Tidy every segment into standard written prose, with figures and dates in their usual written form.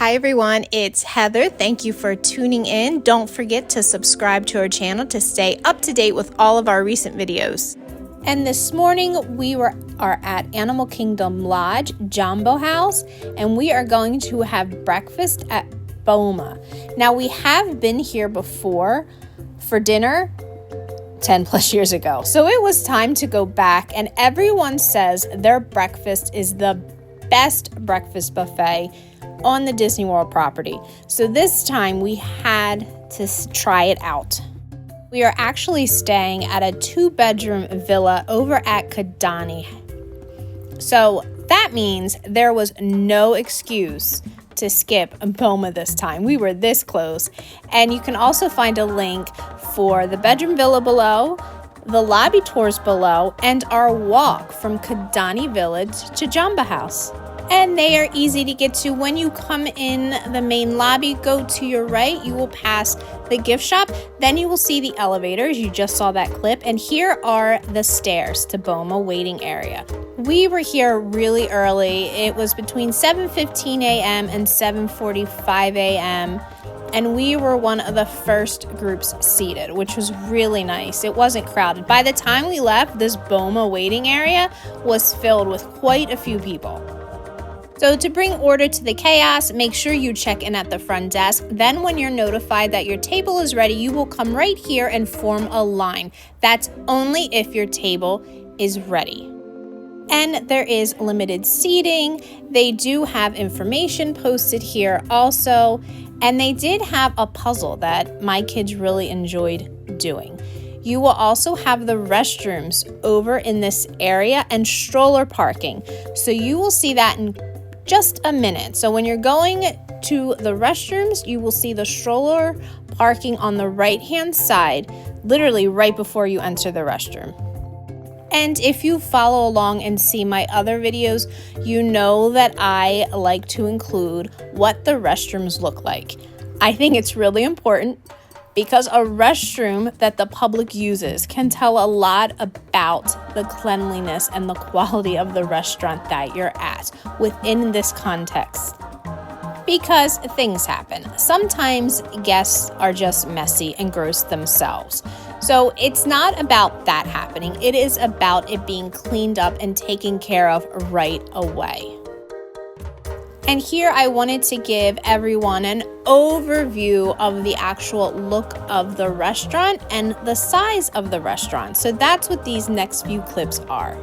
Hi everyone, it's Heather. Thank you for tuning in. Don't forget to subscribe to our channel to stay up to date with all of our recent videos. And this morning we are at Animal Kingdom Lodge, Jambo House, and we are going to have breakfast at Boma. Now we have been here before for dinner 10 plus years ago, so it was time to go back, and everyone says their breakfast is the best breakfast buffet on the Disney World property. So this time we had to try it out. We are actually staying at a 2-bedroom villa over at Kidani. So that means there was no excuse to skip Boma this time. We were this close. And you can also find a link for the bedroom villa below, the lobby tours below, and our walk from Kidani Village to Jambo House. And they are easy to get to. When you come in the main lobby, go to your right, you will pass the gift shop, then you will see the elevators. You just saw that clip, and here are the stairs to Boma waiting area. We were here really early. It was between 7:15 a.m. and 7:45 a.m. and we were one of the first groups seated, which was really nice. It wasn't crowded. By the time we left, this Boma waiting area was filled with quite a few people. So to bring order to the chaos, make sure you check in at the front desk. Then when you're notified that your table is ready, you will come right here and form a line. That's only if your table is ready. And there is limited seating. They do have information posted here also. And they did have a puzzle that my kids really enjoyed doing. You will also have the restrooms over in this area and stroller parking. So you will see that in just a minute. So when you're going to the restrooms, you will see the stroller parking on the right-hand side, literally right before you enter the restroom. And if you follow along and see my other videos, you know that I like to include what the restrooms look like. I think it's really important because a restroom that the public uses can tell a lot about the cleanliness and the quality of the restaurant that you're at within this context. Because things happen. Sometimes guests are just messy and gross themselves. So it's not about that happening. It is about it being cleaned up and taken care of right away. And here I wanted to give everyone an overview of the actual look of the restaurant and the size of the restaurant. So that's what these next few clips are.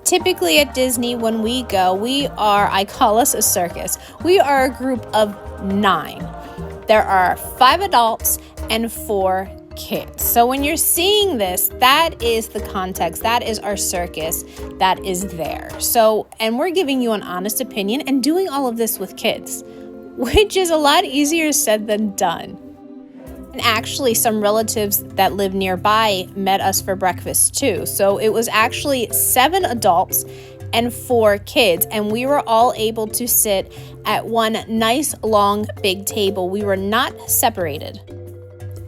Typically at Disney, when we go, I call us a circus. We are a group of 9. There are 5 adults and 4 kids. So when you're seeing this, that is the context. That is our circus that is there. So, and we're giving you an honest opinion and doing all of this with kids, which is a lot easier said than done. And actually, some relatives that live nearby met us for breakfast too. So it was actually 7 adults and 4 kids, and we were all able to sit at one nice long big table. We were not separated.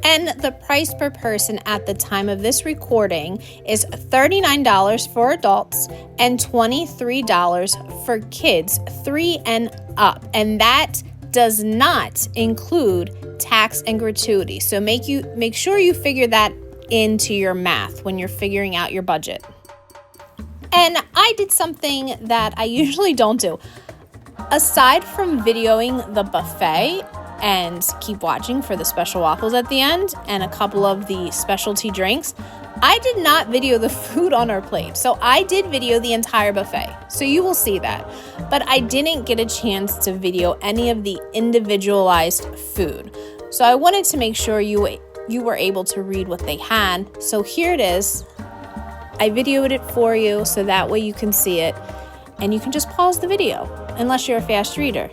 And the price per person at the time of this recording is $39 for adults and $23 for kids 3 and up. And that does not include tax and gratuity. So make sure you figure that into your math when you're figuring out your budget. And I did something that I usually don't do. Aside from videoing the buffet, and keep watching for the special waffles at the end and a couple of the specialty drinks, I did not video the food on our plate. So I did video the entire buffet. So you will see that. But I didn't get a chance to video any of the individualized food. So I wanted to make sure you were able to read what they had. So here it is. I videoed it for you so that way you can see it. And you can just pause the video unless you're a fast reader.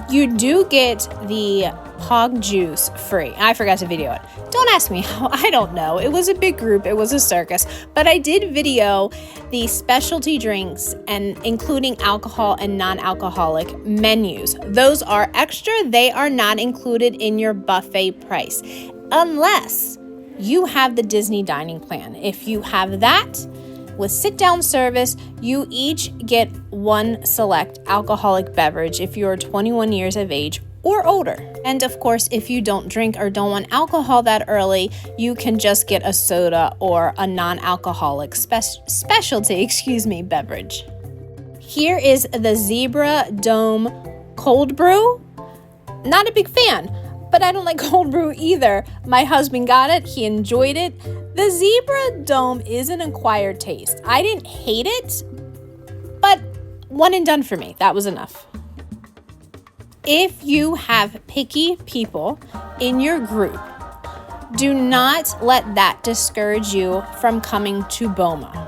You do get the Pog juice free. I forgot to video it. Don't ask me how. I don't know. It was a big group. It was a circus. But I did video the specialty drinks and including alcohol and non-alcoholic menus. Those are extra. They are not included in your buffet price unless you have the Disney dining plan. If you have that, With sit-down service, you each get one select alcoholic beverage if you're 21 years of age or older. And of course, if you don't drink or don't want alcohol that early, you can just get a soda or a non-alcoholic specialty beverage. Here is the Zebra Dome Cold Brew. Not a big fan, but I don't like cold brew either. My husband got it, he enjoyed it. The Zebra Dome is an acquired taste. I didn't hate it, but one and done for me. That was enough. If you have picky people in your group, do not let that discourage you from coming to Boma.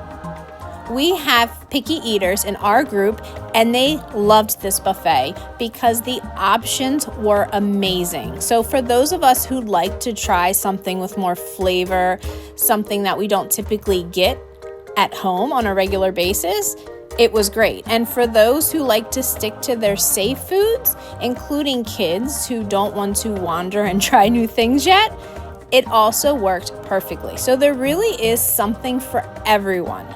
We have picky eaters in our group, and they loved this buffet because the options were amazing. So for those of us who like to try something with more flavor, something that we don't typically get at home on a regular basis, it was great. And for those who like to stick to their safe foods, including kids who don't want to wander and try new things yet, it also worked perfectly. So there really is something for everyone.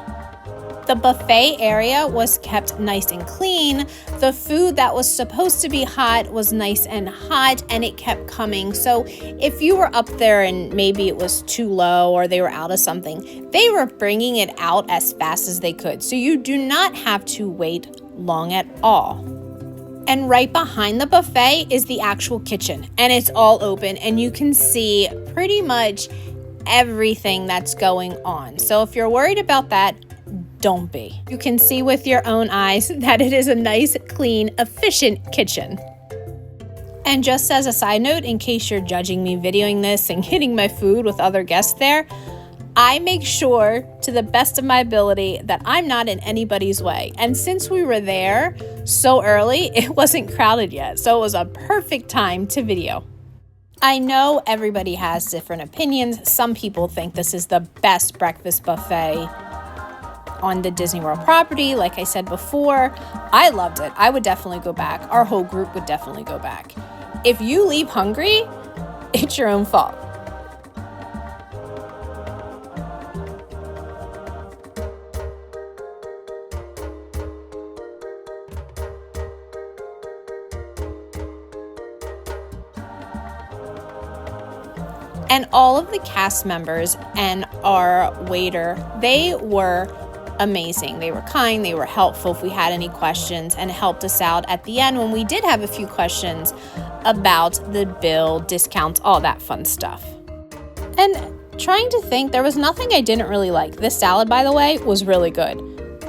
The buffet area was kept nice and clean. The food that was supposed to be hot was nice and hot, and it kept coming. So if you were up there and maybe it was too low or they were out of something, they were bringing it out as fast as they could. So you do not have to wait long at all. And right behind the buffet is the actual kitchen, and it's all open, and you can see pretty much everything that's going on. So if you're worried about that, don't be. You can see with your own eyes that it is a nice, clean, efficient kitchen. And just as a side note, in case you're judging me videoing this and hitting my food with other guests there, I make sure to the best of my ability that I'm not in anybody's way. And since we were there so early, it wasn't crowded yet. So it was a perfect time to video. I know everybody has different opinions. Some people think this is the best breakfast buffet on the Disney World property. Like I said before, I loved it. I would definitely go back. Our whole group would definitely go back. If you leave hungry, it's your own fault. And all of the cast members and our waiter, they were amazing. They were kind, they were helpful if we had any questions, and helped us out at the end when we did have a few questions about the bill, discounts, all that fun stuff. And trying to think, there was nothing I didn't really like. This salad, by the way, was really good.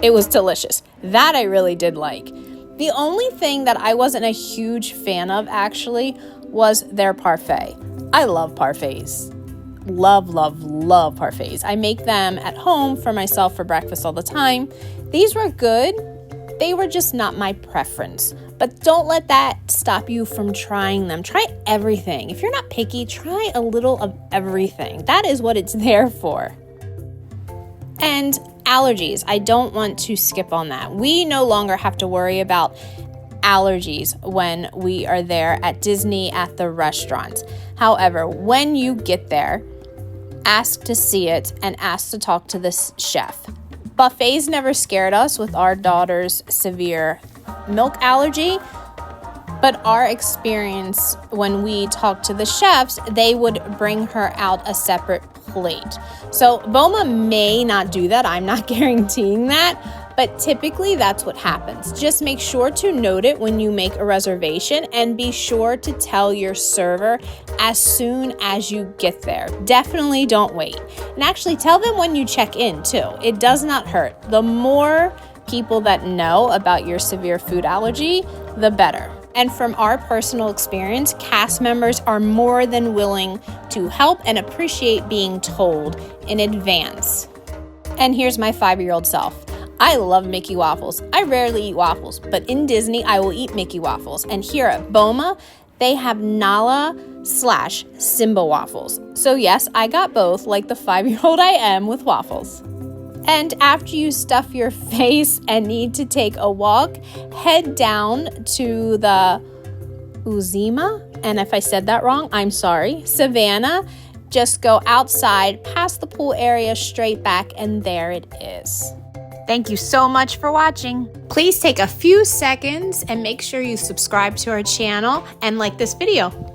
It was delicious. That I really did like. The only thing that I wasn't a huge fan of, actually, was their parfait. I love parfaits. Love parfaits. I make them at home for myself for breakfast all the time. These were good. They were just not my preference. But don't let that stop you from trying them. Try everything. If you're not picky, try a little of everything. That is what it's there for. And allergies. I don't want to skip on that. We no longer have to worry about allergies when we are there at Disney at the restaurant. However, when you get there, ask to see it and ask to talk to the chef. Buffets never scared us with our daughter's severe milk allergy, but our experience when we talked to the chefs, they would bring her out a separate plate. So Boma may not do that. I'm not guaranteeing that. But typically that's what happens. Just make sure to note it when you make a reservation, and be sure to tell your server as soon as you get there. Definitely don't wait. And actually tell them when you check in too. It does not hurt. The more people that know about your severe food allergy, the better. And from our personal experience, cast members are more than willing to help and appreciate being told in advance. And here's my 5-year-old self. I love Mickey waffles. I rarely eat waffles, but in Disney, I will eat Mickey waffles. And here at Boma, they have Nala/Simba waffles. So yes, I got both, like the 5-year-old I am with waffles. And after you stuff your face and need to take a walk, head down to the Uzima, and if I said that wrong, I'm sorry, Savannah. just go outside past the pool area, straight back, and there it is. Thank you so much for watching. Please take a few seconds and make sure you subscribe to our channel and like this video.